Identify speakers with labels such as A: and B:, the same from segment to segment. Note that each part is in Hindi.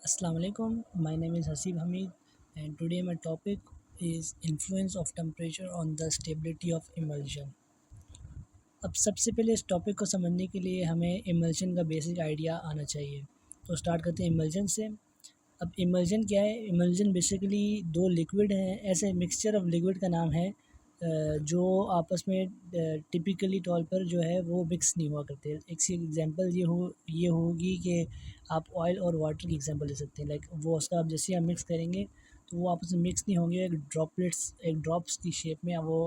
A: Assalamu alaikum. My name is Hasib Hamid, and today my topic is influence of temperature on the stability of emulsion. अब सबसे पहले इस टॉपिक को समझने के लिए हमें इमल्शन का बेसिक आइडिया आना चाहिए। तो स्टार्ट करते हैं इमल्शन से। अब इमल्शन क्या है? इमल्शन बेसिकली दो लिक्विड हैं, ऐसे मिक्सचर ऑफ लिक्विड का नाम है जो आपस में टिपिकली तौर पर जो है वो मिक्स नहीं हुआ करते। एक सी एग्जांपल ये होगी कि आप ऑयल और वाटर की एग्जांपल ले सकते हैं। लाइक वो उसका आप जैसे आप मिक्स करेंगे तो वो आपस में मिक्स नहीं होंगे, एक ड्रॉप्स की शेप में वो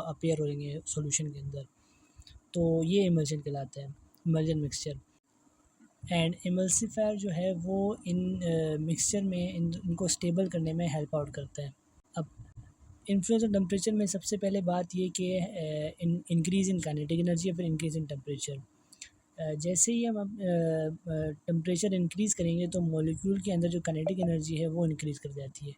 A: अपीयर होंगे सॉल्यूशन के अंदर। तो ये इमल्शन कहलाता है, इमल्शन मिक्सचर। एंड इमल्सिफायर जो है वो इन मिक्सचर में इनको स्टेबल करने में हेल्प आउट करता है। अब इन्फ्लुएंस ऑफ टेम्परेचर में सबसे पहले बात ये कि इंक्रीज़ इन काइनेटिक एनर्जी या फिर इंक्रीज़ इन टेम्परेचर। जैसे ही हम टेम्परेचर इंक्रीज़ करेंगे तो मॉलिक्यूल के अंदर जो काइनेटिक एनर्जी है वो इंक्रीज़ कर जाती है,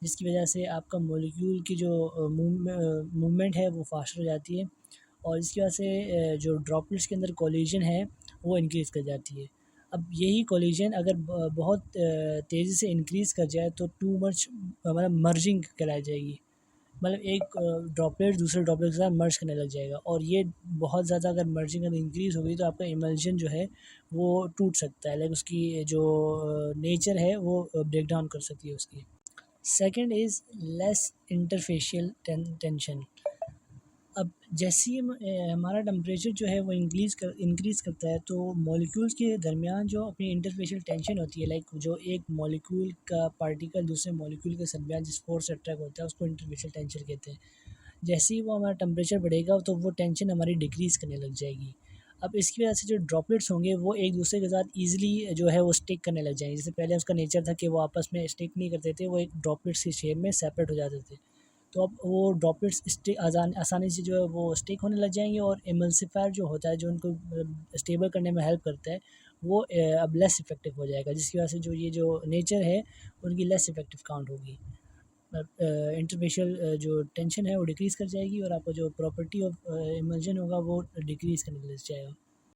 A: जिसकी वजह से आपका मॉलिक्यूल की जो मूवमेंट है वो फास्ट हो जाती है, और इसकी वजह से जो ड्रॉपलेट्स के अंदर कोलिजन है वो इंक्रीज़ कर जाती है। अब यही कोलिजन अगर बहुत तेज़ी से इंक्रीज़ कर जाए तो टू मच मतलब मर्जिंग कहलाई जाएगी। मतलब एक ड्रॉपलेट दूसरे ड्रॉपलेट के साथ मर्ज करने लग जाएगा, और ये बहुत ज़्यादा अगर मर्जिंग अगर इंक्रीज़ होगी तो आपका इमल्शन जो है वो टूट सकता है। लाइक उसकी जो नेचर है वो ब्रेक डाउन कर सकती है उसकी। Second is less interfacial tension. अब जैसे ही हमारा टेम्परेचर जो है वो इंक्रीज़ करता है तो मॉलिक्यूल्स के दरमियान जो अपनी इंटरफेशियल टेंशन होती है, लाइक जो एक मॉलिक्यूल का पार्टिकल दूसरे मॉलिक्यूल के दरमियान जिस फोर्स से अट्रैक्ट होता है उसको इंटरफेशियल टेंशन कहते हैं। जैसे ही वो हमारा टेम्परेचर बढ़ेगा तो वो टेंशन हमारी डिक्रीज़ करने लग जाएगी। अब इसकी वजह से जो ड्रॉपलेट्स होंगे वो एक दूसरे के साथ ईज़िली जो है वो स्टिक करने लग जाएंगे। जैसे पहले उसका नेचर था कि वो आपस में स्टिक नहीं करते थे, वो एक ड्रॉपलेट्स की शेप में सेपरेट हो जाते थे। तो अब वो ड्रॉपलेट्स आसानी से जो है वो स्टिक होने लग जाएंगे, और इमल्सिफायर जो होता है जो उनको स्टेबल करने में हेल्प करता है वो अब लेस इफ़ेक्टिव हो जाएगा, जिसकी वजह से जो ये जो नेचर है उनकी लेस इफ़ेक्टिव काउंट होगी। इंटरफेशियल जो टेंशन है वो डिक्रीज़ कर जाएगी, और आपका जो प्रॉपर्टी ऑफ इमल्शन होगा वो डिक्रीज़ करने लग जाएगा।